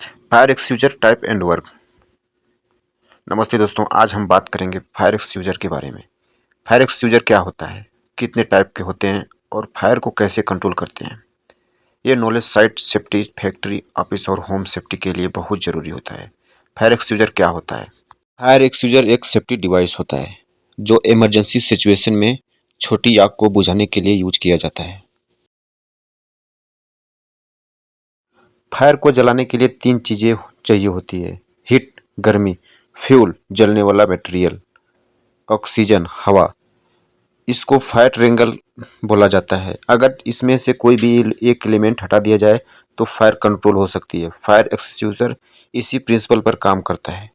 Fire extinguisher type and work. नमस्ते दोस्तों, आज हम बात करेंगे फायर एक्सटिंग्विशर के बारे में। फायर एक्सटिंग्विशर क्या होता है, कितने टाइप के होते हैं और फायर को कैसे कंट्रोल करते हैं। ये knowledge site safety, factory, office और होम सेफ्टी के लिए बहुत ज़रूरी होता है। फायर एक्सटिंग्विशर क्या होता है? फायर एक्सटिंग्विशर एक सेफ्टी डिवाइस होता है जो इमरजेंसी सिचुएशन में छोटी आग को बुझाने के लिए यूज किया जाता है। फायर को जलाने के लिए 3 चीज़ें चाहिए होती है: हीट गर्मी, फ्यूल जलने वाला मटेरियल, ऑक्सीजन हवा। इसको फायर ट्रायंगल बोला जाता है। अगर इसमें से कोई भी एक एलिमेंट हटा दिया जाए तो फायर कंट्रोल हो सकती है। फायर एक्सटिंग्विशर इसी प्रिंसिपल पर काम करता है।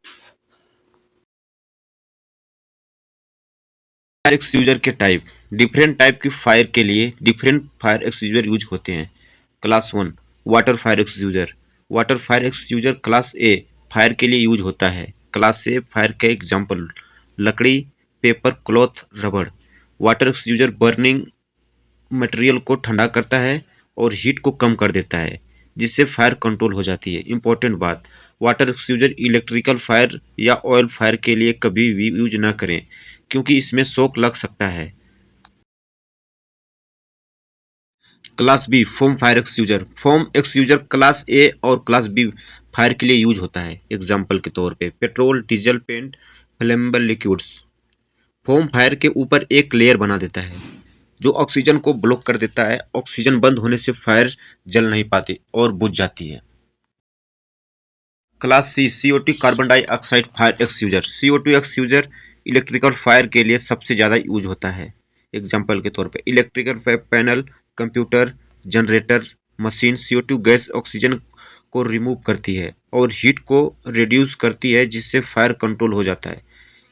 फायर एक्सटिंग्विशर के टाइप। डिफरेंट टाइप की फायर के लिए डिफरेंट फायर एक्सटिंग्विशर यूज होते हैं। Class 1 water fire extinguisher. Water fire extinguisher class A fire के लिए यूज होता है। क्लास ए फायर के एग्जांपल लकड़ी, पेपर, क्लॉथ, रबड़। वाटर एक्सटिंग्विशर बर्निंग मटेरियल को ठंडा करता है और हीट को कम कर देता है, जिससे फायर कंट्रोल हो जाती है। इंपॉर्टेंट बात, वाटर एक्सटिंग्विशर इलेक्ट्रिकल फायर या ऑयल फायर के लिए कभी भी यूज ना करें, क्योंकि इसमें शॉक लग सकता है। Class B foam fire extinguisher. Foam extinguisher class A और क्लास बी फायर के लिए यूज होता है। एग्जाम्पल के तौर पे petrol, diesel, paint, flammable liquids. Foam fire के ऊपर एक लेयर बना देता है जो ऑक्सीजन को ब्लॉक कर देता है। ऑक्सीजन बंद होने से फायर जल नहीं पाती और बुझ जाती है। Class C CO2 carbon dioxide fire extinguisher. CO2 extinguisher electrical fire के लिए सबसे ज़्यादा यूज होता है। एग्जाम्पल के तौर पे electrical panel, computer, generator, machine. CO2 gas oxygen को रिमूव करती है और हीट को रिड्यूस करती है, जिससे फायर कंट्रोल हो जाता है।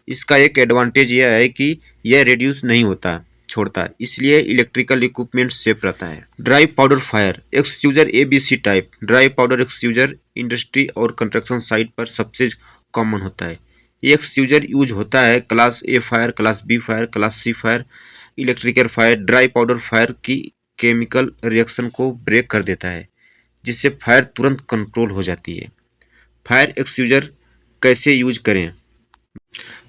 इसका एक एडवांटेज यह है कि यह रिड्यूस नहीं होता छोड़ता है, इसलिए इलेक्ट्रिकल इक्विपमेंट सेफ रहता है। Dry powder fire extinguisher ABC type. Dry powder extinguisher industry और कंस्ट्रक्शन साइट पर सबसे कॉमन होता है। ये एक्सटिंग्विशर यूज होता है class A fire, class B fire, class C fire. Electrical fire dry powder fire की केमिकल रिएक्शन को ब्रेक कर देता है, जिससे फायर तुरंत कंट्रोल हो जाती है। फायर एक्सटिंग्विशर कैसे यूज करें?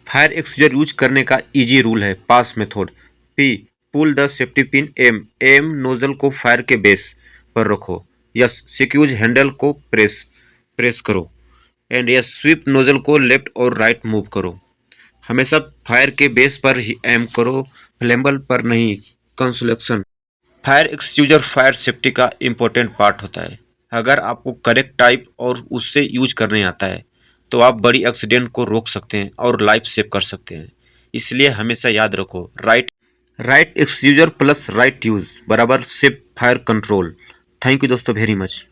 फायर एक्सटिंग्विशर यूज करने का इजी रूल है। PASS method. P pull the safety pin. Aim nozzle को फायर के बेस पर रखो। यस सिक्यूज हैंडल को प्रेस प्रेस करो। एंड यस स्वीप नोजल को लेफ्ट और राइट मूव करो। हमेशा फायर के बेस पर ही एम करो, फ्लेमेबल पर नहीं। Consolation. Fire extinguisher fire safety का इम्पोर्टेंट पार्ट होता है। अगर आपको करेक्ट टाइप और उससे यूज करने आता है तो आप बड़ी एक्सीडेंट को रोक सकते हैं और लाइफ सेव कर सकते हैं। इसलिए हमेशा याद रखो, right extinguisher plus right use बराबर safe fire control. Thank you दोस्तों वेरी मच।